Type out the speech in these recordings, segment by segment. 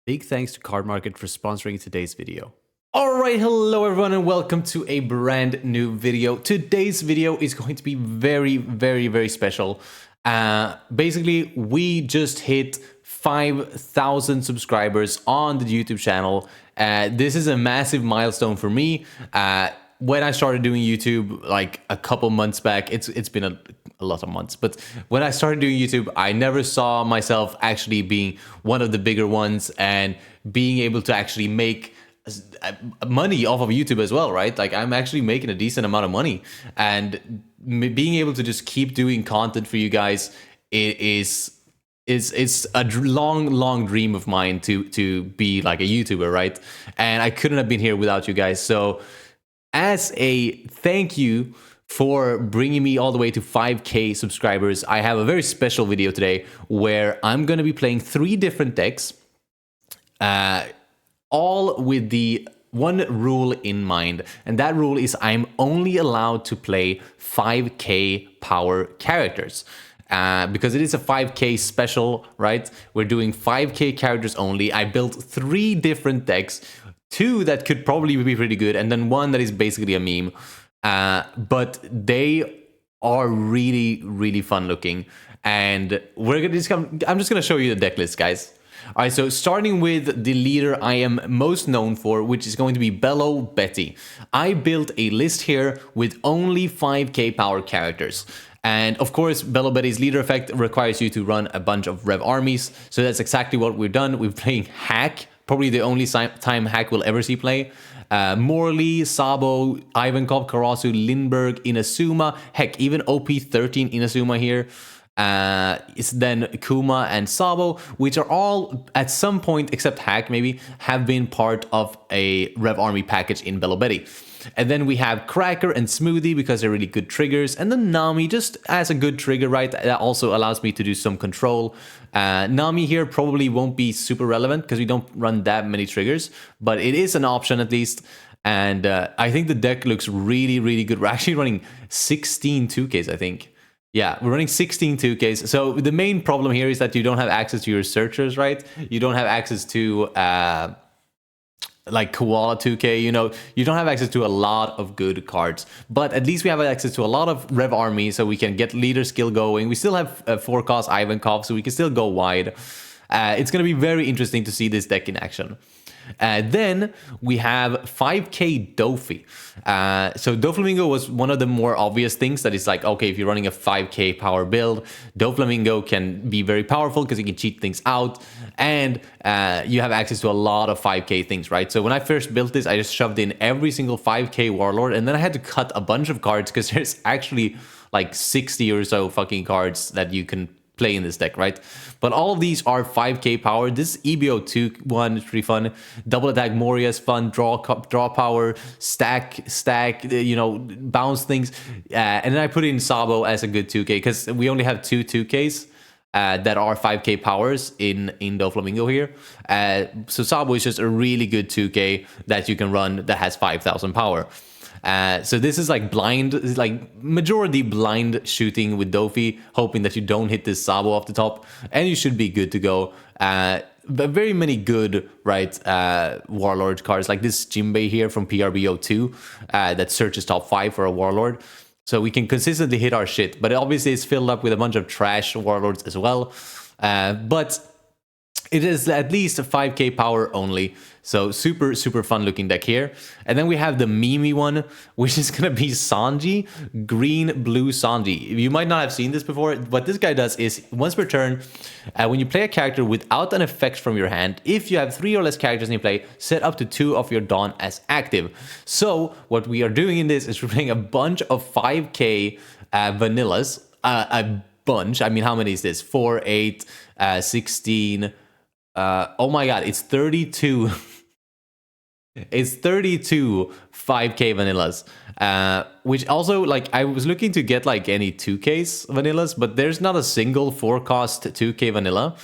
Big thanks to Cardmarket for sponsoring today's video. Alright, hello everyone and welcome to a brand new video. Today's video is going to be very special. Basically, we just hit 5,000 subscribers on the YouTube channel. This is a massive milestone for me. When I started doing YouTube like a couple months back, it's been a lot of months, but when I started doing YouTube, I never saw myself actually being one of the bigger ones and being able to actually make money off of YouTube as well, right? Like I'm actually making a decent amount of money, and being able to just keep doing content for you guys is a long dream of mine to be like a YouTuber, right? And I couldn't have been here without you guys. So as a thank you for bringing me all the way to 5K subscribers, I have a very special video today where I'm going to be playing 3 different decks, all with the one rule in mind. And that rule is I'm only allowed to play 5K power characters. Because it is a 5K special, right? We're doing 5K characters only. I built 3 different decks, 2 that could probably be pretty good, and then 1 that is basically a meme. But they are really fun looking, and I'm just gonna show you the deck list, guys. All right, so starting with the leader I am most known for, which is going to be Belo Betty. I built a list here with only 5K power characters. And of course, Belo Betty's leader effect requires you to run a bunch of rev armies. So that's exactly what we've done. We're playing Hack, probably the only time Hack will ever see play. Morley, Sabo, Ivankov, Karasu, Lindbergh, Inazuma, heck, even OP13 Inazuma here. It's then Kuma and Sabo, which are all at some point, except Hack maybe, have been part of a rev army package in Belo Betty. And then we have Cracker and Smoothie because they're really good triggers. And then Nami just as a good trigger, right? That also allows me to do some control. Nami here probably won't be super relevant because we don't run that many triggers, but it is an option at least. And I think the deck looks really good. We're actually running 16 2Ks, I think. Yeah, we're running 16 2Ks. So the main problem here is that you don't have access to your searchers, right? You don't have access to like Koala 2K, you know, you don't have access to a lot of good cards, but at least we have access to a lot of rev armies, so we can get leader skill going. We still have 4-cost Ivankov, so we can still go wide. It's going to be very interesting to see this deck in action. Then we have 5K Doffy. So Doflamingo was one of the more obvious things that is like, okay, if you're running a 5K power build, Doflamingo can be very powerful because you can cheat things out, and you have access to a lot of 5K things, right? So when I first built this, I just shoved in every single 5K warlord, and then I had to cut a bunch of cards because there's actually like 60 or so fucking cards that you can play in this deck, right? But all of these are 5K power. This EBO 2-1 is pretty fun. Double attack Moria is fun. Draw power, stack, you know, bounce things. And then I put in Sabo as a good 2K because we only have 2 2Ks that are 5K powers in Doflamingo here. So Sabo is just a really good 2K that you can run that has 5,000 power. So this is like blind, like majority blind shooting with Doffy, hoping that you don't hit this Sabo off the top, and you should be good to go. But very many good, right, Warlord cards, like this Jimbei here from PRBO2 that searches top 5 for a Warlord. So we can consistently hit our shit, but obviously it's filled up with a bunch of trash Warlords as well. But it is at least a 5K power only. So super fun looking deck here. And then we have the Mimi one, which is going to be Sanji, green, blue Sanji. You might not have seen this before. What this guy does is once per turn, when you play a character without an effect from your hand, if you have 3 or less characters in your play, set up to 2 of your Dawn as active. So what we are doing in this is we're playing a bunch of 5K vanillas, a bunch. I mean, how many is this? 4, 8, 16... oh my god, it's 32. It's 32 5K vanillas. Which also, like, I was looking to get like any 2Ks vanillas, but there's not a single 4-cost 2K vanilla.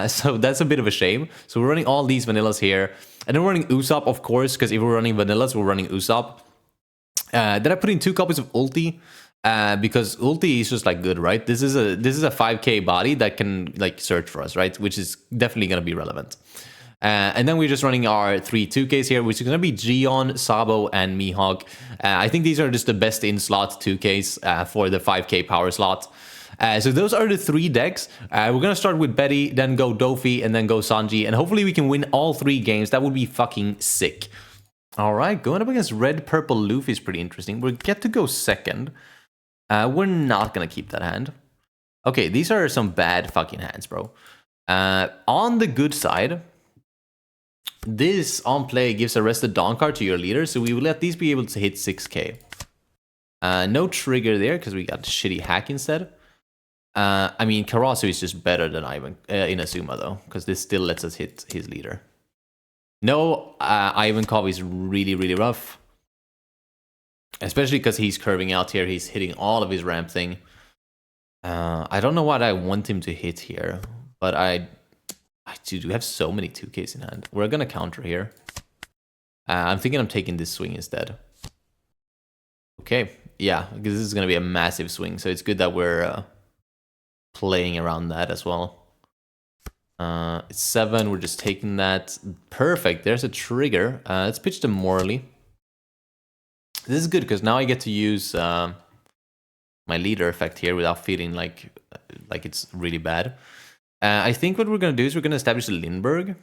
So that's a bit of a shame. So we're running all these vanillas here. And then we're running Usopp, of course, because if we're running vanillas, we're running Usopp. Then I put in 2 copies of Ulti. Because ulti is just like good, right? This is a 5K body that can like search for us, right? Which is definitely going to be relevant. And then we're just running our 3 2Ks here, which is going to be Gion, Sabo, and Mihawk. I think these are just the best in-slot 2Ks for the 5K power slot. So those are the 3 decks. We're going to start with Betty, then go Doffy, and then go Sanji. And hopefully we can win all 3 games. That would be fucking sick. All right, going up against Red Purple Luffy is pretty interesting. We get to go second. We're not going to keep that hand. Okay, these are some bad fucking hands, bro. On the good side, this on play gives a Rested Dawn card to your leader, so we will at least be able to hit 6k. No trigger there, because we got shitty hack instead. I mean, Karasu is just better than Inazuma, though, because this still lets us hit his leader. No, Ivankov is really, really rough. Especially because he's curving out here. He's hitting all of his ramp thing. I don't know what I want him to hit here, but I do have so many 2Ks in hand. We're going to counter here. I'm thinking I'm taking this swing instead. Okay, yeah, because this is going to be a massive swing, so it's good that we're playing around that as well. It's 7, we're just taking that. Perfect, there's a trigger. Let's pitch the Morley. This is good because now I get to use my leader effect here without feeling like it's really bad. I think what we're going to do is we're going to establish a Lindbergh.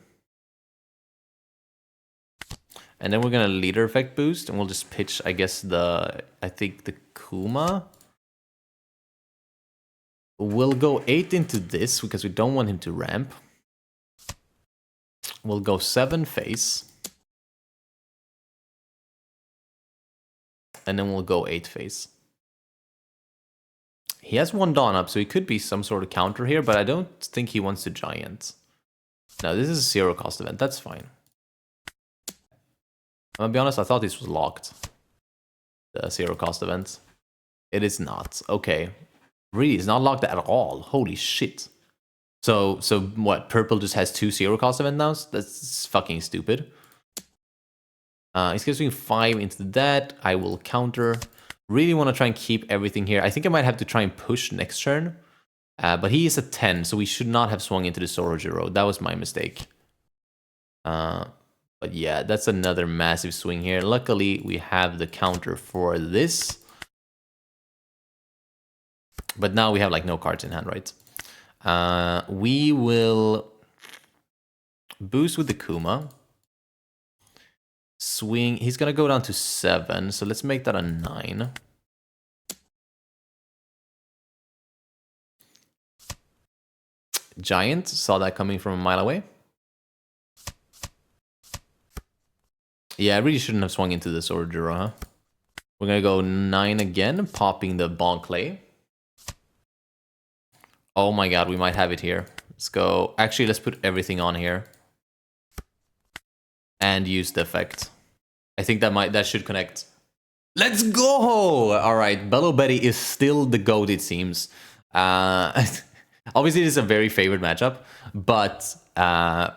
And then we're going to leader effect boost, and we'll just pitch, I guess, I think the Kuma. We'll go 8 into this because we don't want him to ramp. We'll go 7 face. And then we'll go 8 face. He has 1 Dawn up, so he could be some sort of counter here, but I don't think he wants to Giant. No, this is a 0 cost event. That's fine. I'm gonna be honest, I thought this was locked. The 0 cost event. It is not. Okay. Really, it's not locked at all. Holy shit. So what? Purple just has 2 0 cost event now? That's fucking stupid. He's getting 5 into that. I will counter. Really want to try and keep everything here. I think I might have to try and push next turn. But he is a 10, so we should not have swung into the Sorojiro. That was my mistake. But yeah, that's another massive swing here. Luckily, we have the counter for this. But now we have like no cards in hand, right? We will boost with the Kuma. Swing. He's going to go down to 7. So let's make that a 9. Giant. Saw that coming from a mile away. Yeah, I really shouldn't have swung into this Order, huh? We're going to go 9 again, popping the Bon Clay. Oh my god, we might have it here. Let's go. Actually, let's put everything on here. And use the effect. I think that should connect. Let's go! Alright, Belo Betty is still the GOAT, it seems. Obviously, this is a very favored matchup, but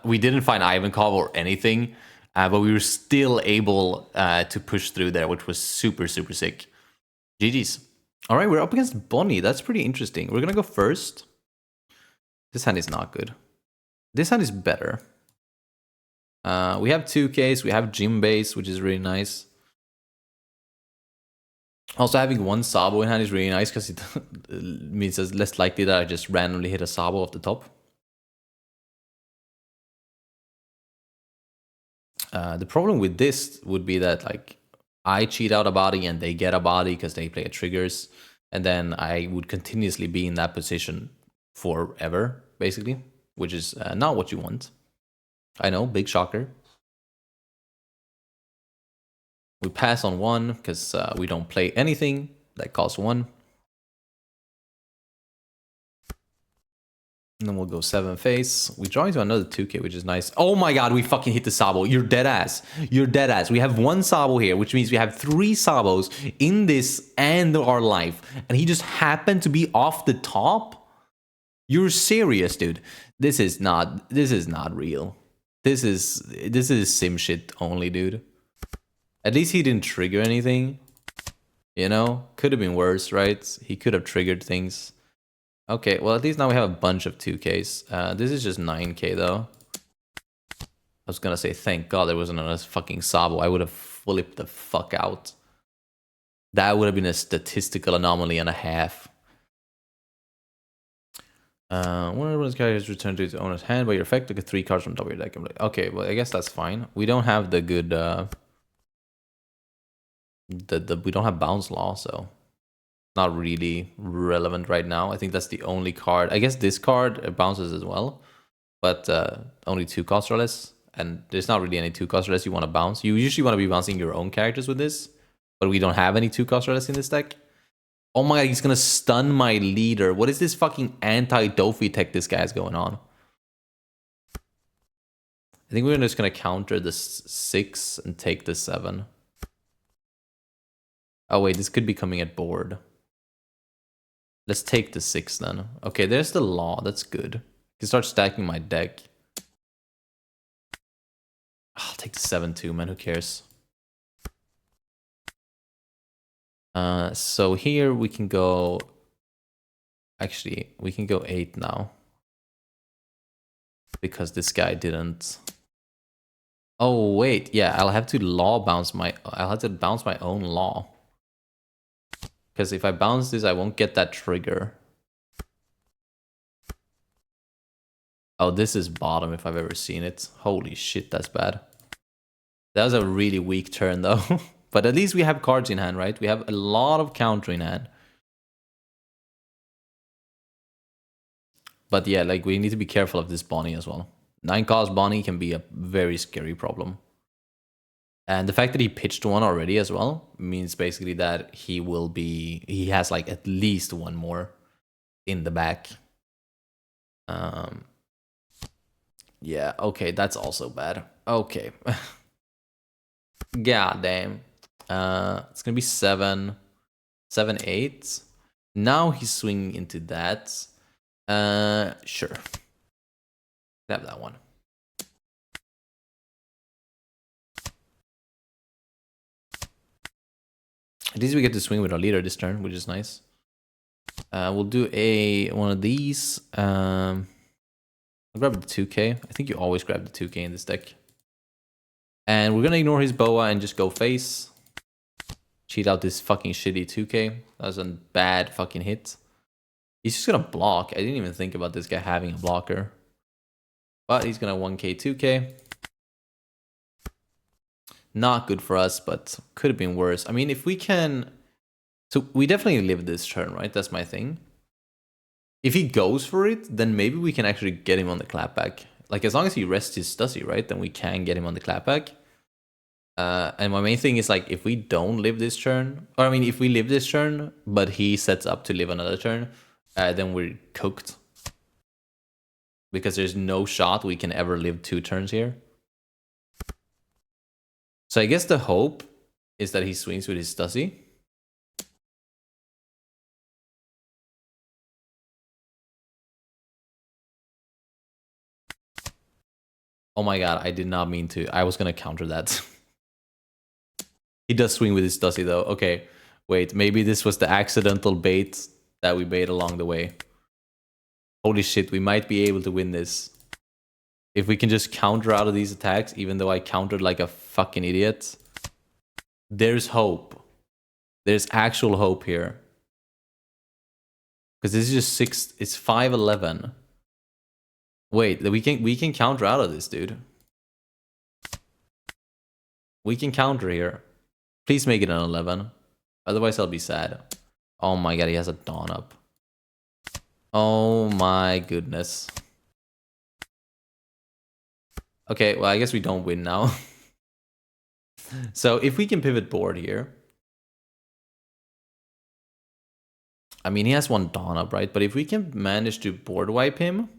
we didn't find Ivankov or anything. But we were still able to push through there, which was super, super sick. GG's. Alright, we're up against Bonnie. That's pretty interesting. We're gonna go first. This hand is not good. This hand is better. We have 2Ks, we have Gym Base, which is really nice. Also, having 1 Sabo in hand is really nice because it means it's less likely that I just randomly hit a Sabo off the top. The problem with this would be that like I cheat out a body and they get a body because they play triggers, and then I would continuously be in that position forever, basically, which is not what you want. I know, big shocker. We pass on 1 because we don't play anything that costs 1. And then we'll go 7 face. We draw into another 2K, which is nice. Oh my god, we fucking hit the Sabo. You're dead ass. You're dead ass. We have 1 Sabo here, which means we have 3 Sabos in this and our life. And he just happened to be off the top? You're serious, dude. This is not real. This is sim shit only, dude. At least he didn't trigger anything. You know? Could have been worse, right? He could have triggered things. Okay, well, at least now we have a bunch of 2Ks. This is just 9K, though. was gonna say, thank God there wasn't another fucking Sabo. I would have flipped the fuck out. That would have been a statistical anomaly and a half. One of those characters returned to its owner's hand by your effect. Look at 3 cards from top of your deck. I'm like, okay, well, I guess that's fine. We don't have the good, we don't have bounce law, so not really relevant right now. I think that's the only card. I guess this card bounces as well, but only 2 costs or less. And there's not really any 2 costs or less you want to bounce. You usually want to be bouncing your own characters with this, but we don't have any 2 costs or less in this deck. Oh my god, he's gonna stun my leader. What is this fucking anti-Doffy tech this guy's going on? I think we're just gonna counter the 6 and take the 7. Oh wait, this could be coming at board. Let's take the 6 then. Okay, there's the law. That's good. I can start stacking my deck. I'll take the 7 too, man. Who cares? So here we can go... Actually, we can go 8 now. Because this guy didn't... Oh, wait. Yeah, I'll have to bounce my own law. Because if I bounce this, I won't get that trigger. Oh, this is bottom if I've ever seen it. Holy shit, that's bad. That was a really weak turn, though. But at least we have cards in hand, right? We have a lot of counter in hand. But yeah, like, we need to be careful of this Bonnie as well. 9-cost Bonnie can be a very scary problem. And the fact that he pitched one already as well means basically that he has like at least one more in the back. Yeah, okay, that's also bad. Okay. God damn. It's gonna be 7, 7, 8. Now he's swinging into that. Sure. Have that one. At least we get to swing with our leader this turn, which is nice. We'll do one of these. I'll grab the 2k. I think you always grab the 2k in this deck. And we're gonna ignore his boa and just go face. Cheat out this fucking shitty 2k. That was a bad fucking hit. He's just gonna block. I didn't even think about this guy having a blocker. But he's gonna 1k, 2k. Not good for us, but could have been worse. I mean, if we can... So we definitely live this turn, right? That's my thing. If he goes for it, then maybe we can actually get him on the clapback. Like, as long as he rests his Stussy, right? Then we can get him on the clapback. And my main thing is, like, if we don't live this turn... Or, I mean, if we live this turn, but he sets up to live another turn, then we're cooked. Because there's no shot we can ever live 2 turns here. So I guess the hope is that he swings with his Stussy. Oh my god, I did not mean to. I was gonna counter that. He does swing with his Stussy though. Okay, wait, maybe this was the accidental bait that we bait along the way. Holy shit, we might be able to win this. If we can just counter out of these attacks, even though I countered like a fucking idiot. There's hope. There's actual hope here. Because this is just 6, it's 5-11. Wait, we can counter out of this, dude. We can counter here. Please make it an 11. Otherwise, I'll be sad. Oh my god, he has a Dawn up. Oh my goodness. Okay, well, I guess we don't win now. So if we can pivot board here. I mean, he has one Dawn up, right? But if we can manage to board wipe him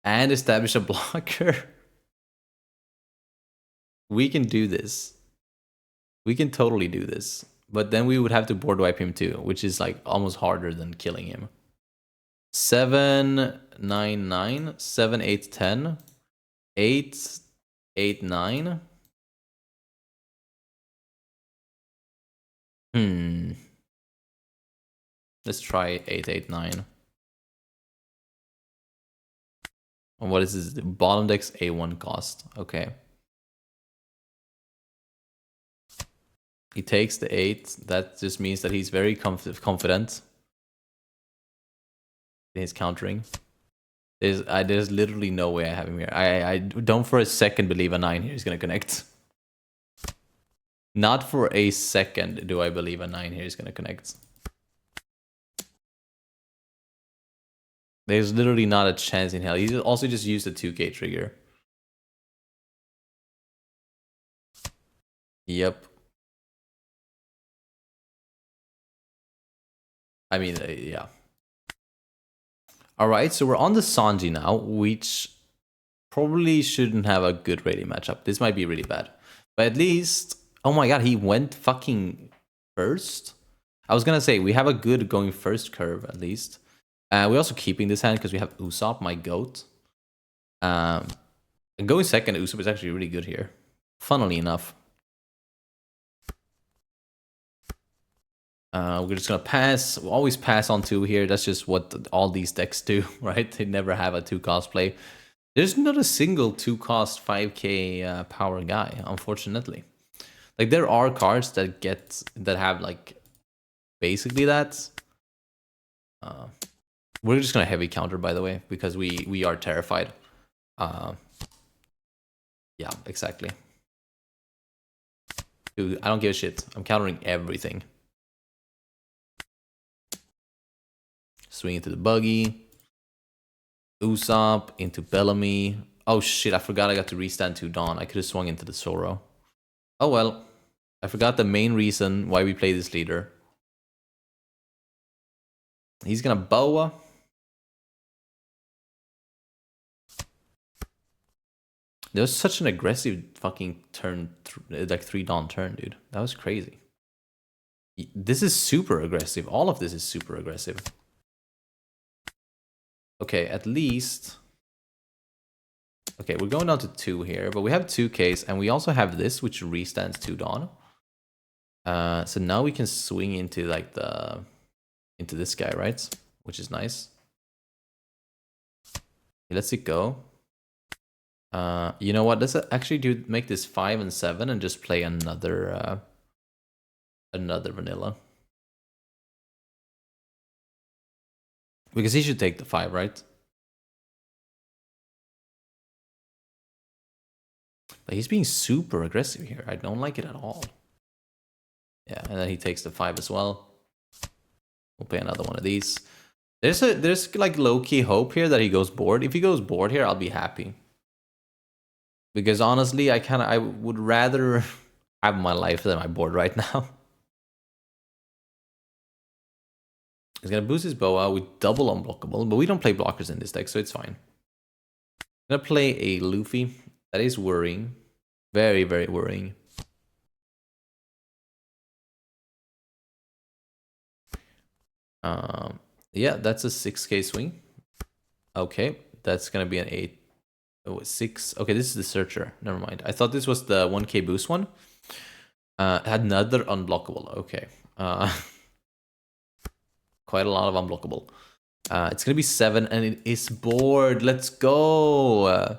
and establish a blocker, we can do this. We can totally do this. But then we would have to board wipe him too, which is like almost harder than killing him. 7, 9, 9, 7, 8, 10, 8, 8, 9. Let's try 8, 8, 9. And what is this? Bottom deck's A1 cost. Okay. He takes the 8. That just means that he's very confident in his countering. There's literally no way I have him here. I don't for a second believe a 9 here is going to connect. Not for a second do I believe a 9 here is going to connect. There's literally not a chance in hell. He also just used the 2k trigger. Yep. I mean, yeah. Alright, so we're on the Sanji now, which probably shouldn't have a good rating matchup. This might be really bad. But at least... Oh my god, he went fucking first? I was gonna say, we have a good going first curve, at least. We're also keeping this hand because we have Usopp, my goat. And going second, Usopp is actually really good here. Funnily enough. We're just gonna pass. We'll always pass on 2 here. That's just what all these decks do, right? They never have a 2 cost play. There's not a single 2 cost 5k power guy, unfortunately. Like, there are cards that have like basically that. We're just gonna heavy counter, by the way, because we are terrified. Yeah, exactly. Dude, I don't give a shit. I'm countering everything. Swing into the buggy. Usopp into Bellamy. Oh shit, I forgot I got to restand to Dawn. I could have swung into the Zoro. Oh well. I forgot the main reason why we play this leader. He's gonna boa. There was such an aggressive fucking turn, like 3 Dawn turn, dude. That was crazy. This is super aggressive. All of this is super aggressive. Okay, at least... Okay, we're going down to 2 here, but we have 2Ks, and we also have this, which restands 2 Dawn. So now we can swing into like into this guy, right? Which is nice. Okay, let's it go. You know what? Let's actually make this 5 and 7 and just play another vanilla. Because he should take the 5, right? But he's being super aggressive here. I don't like it at all. Yeah, and then he takes the 5 as well. We'll play another one of these. There's like low-key hope here that he goes board. If he goes board here, I'll be happy. Because honestly, I would rather have my life than my board right now. He's gonna boost his boa with double unblockable, but we don't play blockers in this deck, so it's fine. I'm gonna play a Luffy. That is worrying. Very, very worrying. Yeah, that's a 6k swing. Okay, that's gonna be an 8. Oh, 6. Okay, this is the searcher. Never mind. I thought this was the 1k boost one. Had another unblockable. Okay. Quite a lot of unblockable. It's gonna be 7 and it is board. Let's go.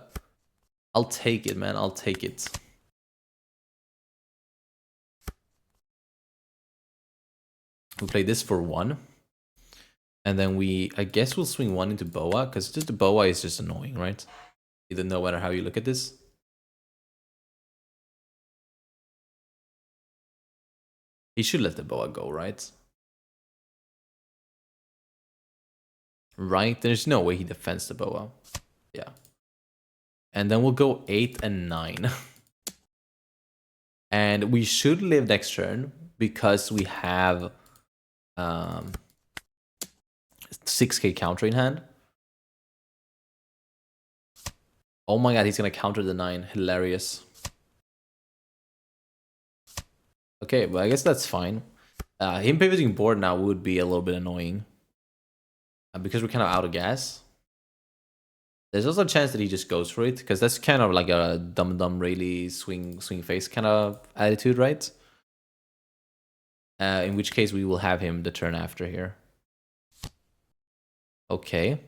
I'll take it, man. I'll take it. We'll play this for 1. And then I guess we'll swing 1 into boa, because just the boa is just annoying, right? Either no matter how you look at this. He should let the boa go, right? Right? There's no way he defends the boa. Yeah. And then we'll go 8 and 9. And we should live next turn because we have 6k counter in hand. Oh my god, he's gonna counter the 9. Hilarious. Okay, well, I guess that's fine. Him pivoting board now would be a little bit annoying. Because we're kind of out of gas. There's also a chance that he just goes for it, because that's kind of like a dumb really swing face kind of attitude, right? In which case we will have him the turn after here. Okay.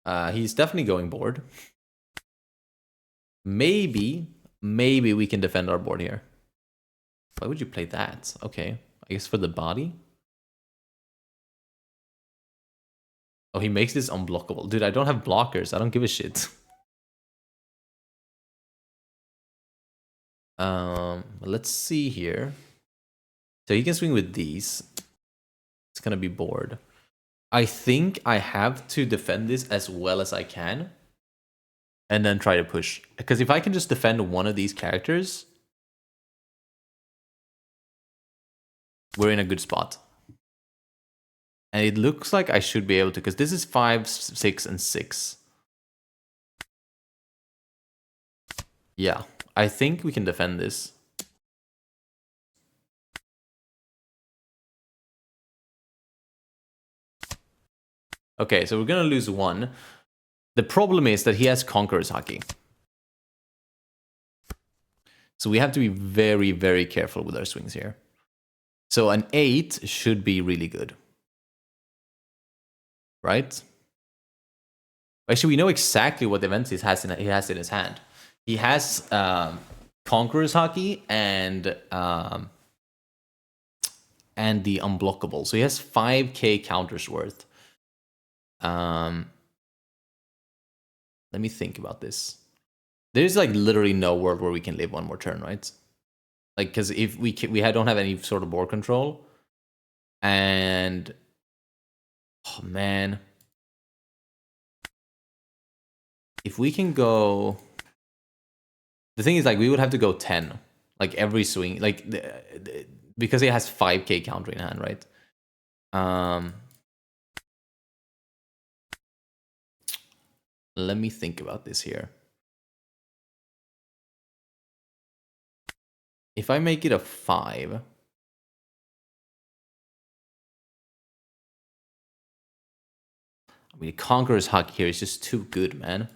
He's definitely going board. Maybe we can defend our board here. Why would you play that? Okay, I guess for the body. Oh, he makes this unblockable. Dude, I don't have blockers. I don't give a shit. Let's see here. So he can swing with these. It's gonna be bored. I think I have to defend this as well as I can. And then try to push. Because if I can just defend one of these characters, we're in a good spot. And it looks like I should be able to, because this is 5, 6, and 6. Yeah, I think we can defend this. Okay, so we're gonna lose 1. The problem is that he has Conqueror's Haki. So we have to be very, very careful with our swings here. So an 8 should be really good. Right? Actually, we know exactly what events he has in his hand. He has Conqueror's Haki and the Unblockable. So he has 5k counters worth. Let me think about this. There's like literally no world where we can live one more turn, right? Like, because if we don't have any sort of board control, and oh man, if we can go, the thing is like we would have to go 10, like every swing, like because he has 5k counter in hand, right? Let me think about this here. If I make it a 5, I mean, Conqueror's Haki here is just too good, man.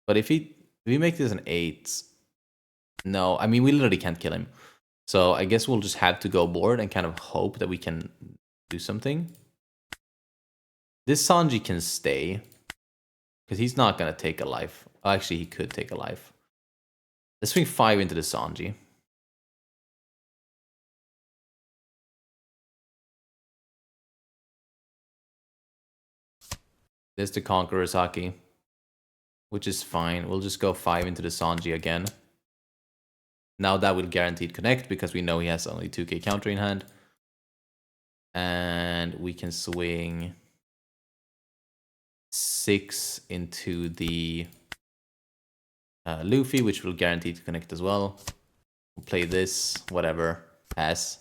But if we make this an 8, no, I mean, we literally can't kill him. So I guess we'll just have to go board and kind of hope that we can do something. This Sanji can stay, because he's not going to take a life. Oh, actually, he could take a life. Let's swing 5 into the Sanji. There's the Conqueror's Haki, which is fine. We'll just go 5 into the Sanji again. Now that will guaranteed connect because we know he has only 2k counter in hand. And we can swing 6 into the Luffy, which will guarantee to connect as well. We'll play this, whatever, pass.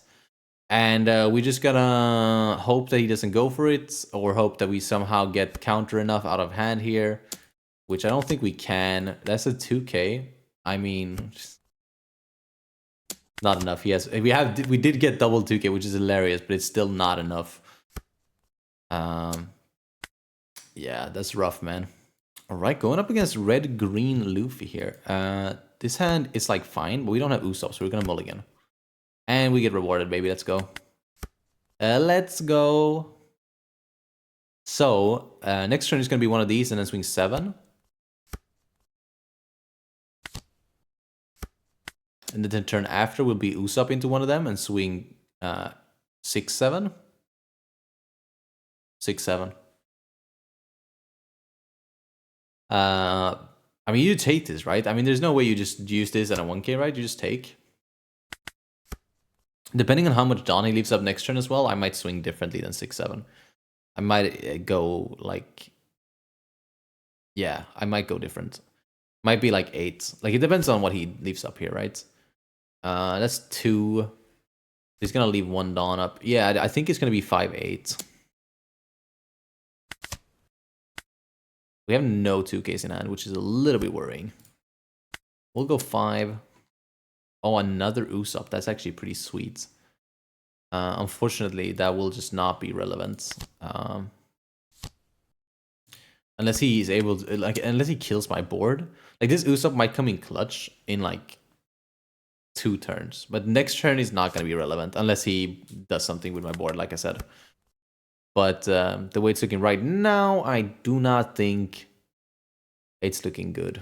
And we just gotta hope that he doesn't go for it, or hope that we somehow get counter enough out of hand here, which I don't think we can. That's a 2k. I mean, not enough. Yes, we did get double 2k, which is hilarious, but it's still not enough. Yeah, that's rough, man. All right, going up against red-green Luffy here. This hand is like fine, but we don't have Usopp, so we're gonna mulligan. And we get rewarded, baby. Let's go. Let's go. So, next turn is gonna be one of these, and then swing 7. And then the turn after will be Usopp into one of them and swing 6, 7. 6, 7. I mean, you take this, right? I mean, there's no way you just use this at a 1k, right? You just take. Depending on how much Donnie leaves up next turn as well, I might swing differently than 6, 7. I might go like... Yeah, I might go different. Might be like 8. Like, it depends on what he leaves up here, right? That's 2. He's gonna leave 1 Dawn up. Yeah, I think it's gonna be 5, 8. We have no 2Ks in hand, which is a little bit worrying. We'll go 5. Oh, another Usopp. That's actually pretty sweet. Unfortunately, that will just not be relevant. Unless he is able to, like, unless he kills my board. Like, this Usopp might come in clutch in, like, 2 turns. But next turn is not going to be relevant unless he does something with my board, like I said. But the way it's looking right now, I do not think it's looking good.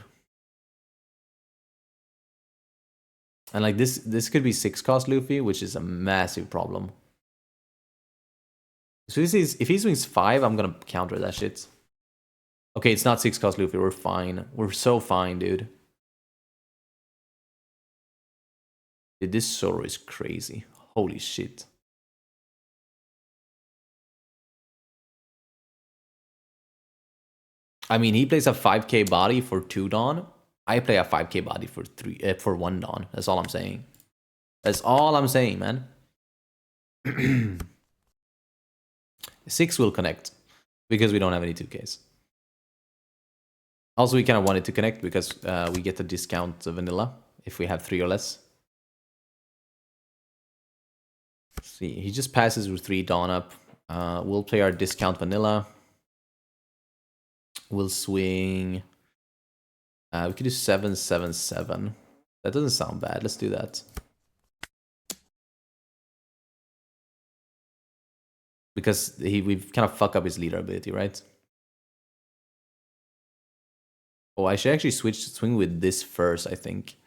And like this could be 6 cost Luffy, which is a massive problem. So if he swings 5, I'm gonna counter that shit. Okay, it's not 6 cost Luffy. We're fine. We're so fine, dude. Dude, this Zoro is crazy. Holy shit. I mean, he plays a 5k body for 2 Dawn. I play a 5k body for 1 Dawn. That's all I'm saying. That's all I'm saying, man. 6 will connect because we don't have any 2Ks. Also, we kind of want it to connect because we get the discount vanilla if we have 3 or less. Let's see, he just passes with 3 Dawn up. We'll play our discount vanilla. We'll swing. We could do 777. That doesn't sound bad. Let's do that. Because we've kind of fucked up his leader ability, right? Oh, I should actually swing with this first, I think.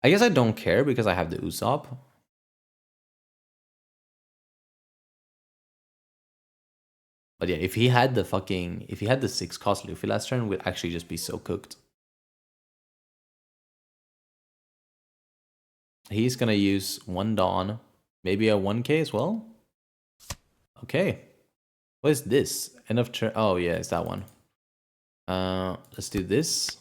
I guess I don't care because I have the Usopp. But yeah, if he had the 6 cost Luffy last turn, we'd actually just be so cooked. He's gonna use 1 Dawn, maybe a 1k as well. Okay. What is this? End of turn. Oh yeah, it's that one. Let's do this.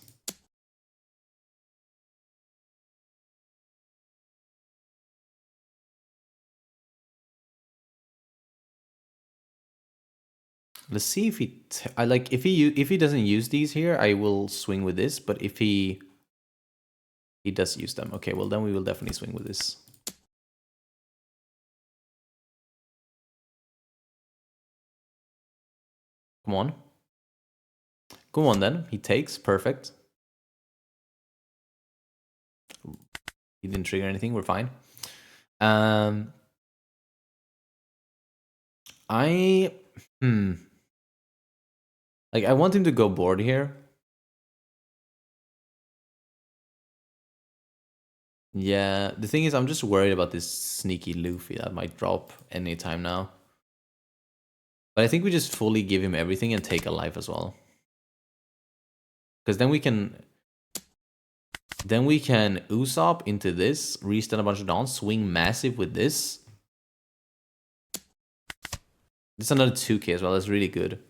Let's see if if he doesn't use these here, I will swing with this. But if he does use them, okay, well then we will definitely swing with this. Come on. Come on then. He takes. Perfect. He didn't trigger anything. We're fine. Like, I want him to go board here. Yeah, the thing is, I'm just worried about this sneaky Luffy that might drop anytime now. But I think we just fully give him everything and take a life as well. Because then we can Usopp into this, restun a bunch of Dawns, swing massive with this. This is another 2k as well, that's really good.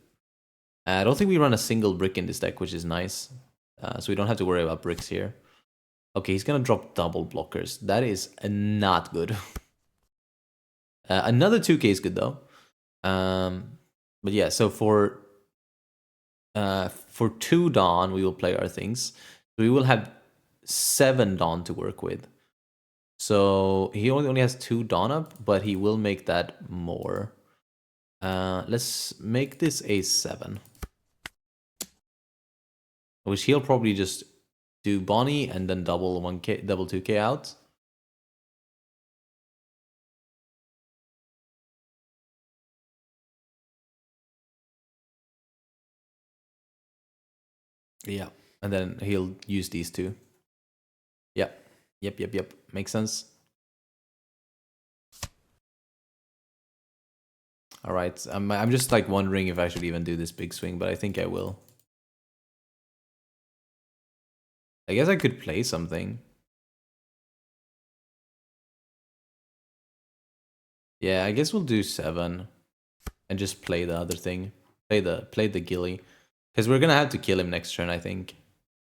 I don't think we run a single brick in this deck, which is nice. So we don't have to worry about bricks here. Okay, he's gonna drop double blockers. That is not good. Another 2k is good though. But yeah, so for 2 Dawn, we will play our things. We will have 7 Dawn to work with. So he only has 2 Dawn up, but he will make that more. Let's make this a 7. Which he'll probably just do Bonnie and then double 1k, double 2k out. Yeah, and then he'll use these two. Yep. Makes sense. All right, I'm just like wondering if I should even do this big swing, but I think I will. I guess I could play something. Yeah, I guess we'll do 7 and just play the other thing. Play the Gilly. Because we're gonna have to kill him next turn, I think.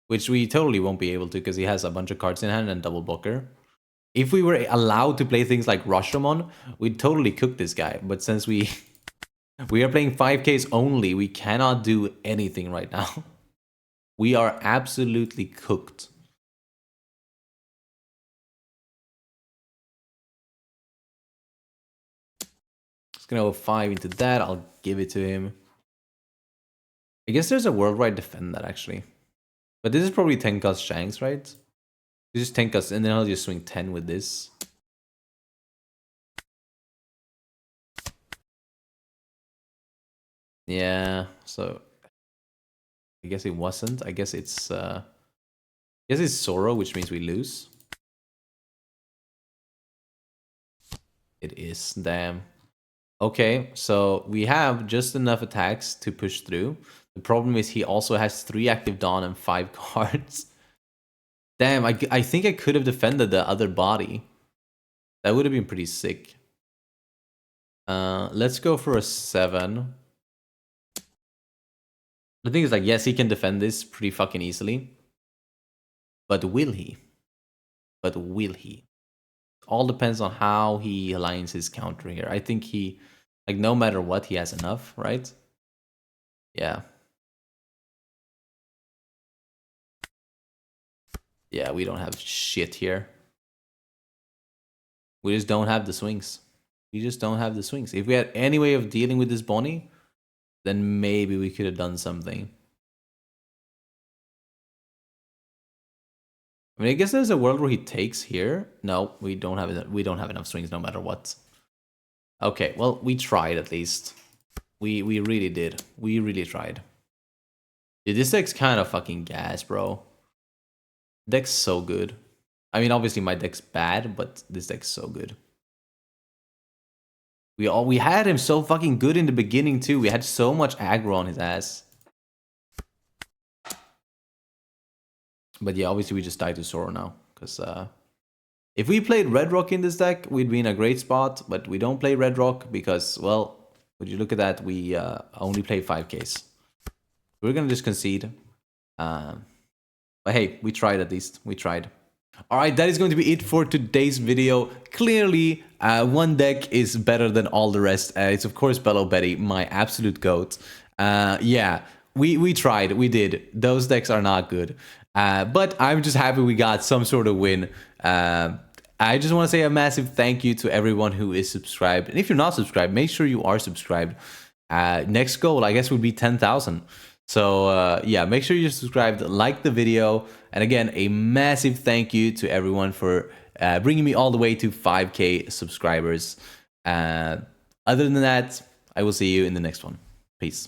Which we totally won't be able to because he has a bunch of cards in hand and double blocker. If we were allowed to play things like Rashomon, we'd totally cook this guy. But since we are playing 5Ks only, we cannot do anything right now. We are absolutely cooked. Just gonna go 5 into that. I'll give it to him. I guess there's a world where I defend that actually. But this is probably 10 cost Shanks, right? This is 10 cost, and then I'll just swing 10 with this. Yeah, so I guess it wasn't. I guess it's Zoro, which means we lose. It is, damn. Okay, so we have just enough attacks to push through. The problem is he also has 3 active Dawn and 5 cards. Damn, I think I could have defended the other body. That would have been pretty sick. Let's go for a 7. The thing is, like, yes, he can defend this pretty fucking easily. But will he? But will he? All depends on how he aligns his counter here. I think he, like, no matter what, he has enough, right? Yeah. Yeah, we don't have shit here. We just don't have the swings. We just don't have the swings. If we had any way of dealing with this Bonnie, then maybe we could have done something. I mean, I guess there's a world where he takes here. No, we don't have it. We don't have enough swings no matter what. Okay, well, we tried at least. We really did. We really tried. Dude, this deck's kind of fucking gas, bro. Deck's so good. I mean, obviously my deck's bad, but this deck's so good. We had him so fucking good in the beginning too. We had so much aggro on his ass. But yeah, obviously we just died to Zoro now. Because if we played Red Rock in this deck, we'd be in a great spot. But we don't play Red Rock because, well, would you look at that? We only play 5Ks. We're going to just concede. But hey, we tried at least. We tried. Alright, that is going to be it for today's video. Clearly, one deck is better than all the rest. It's of course Belo Betty, my absolute goat. Yeah, we tried, we did. Those decks are not good. But I'm just happy we got some sort of win. I just want to say a massive thank you to everyone who is subscribed. And if you're not subscribed, make sure you are subscribed. Next goal, I guess, would be 10,000. So yeah, make sure you're subscribed, like the video, and again, a massive thank you to everyone for bringing me all the way to 5K subscribers. Other than that, I will see you in the next one. Peace.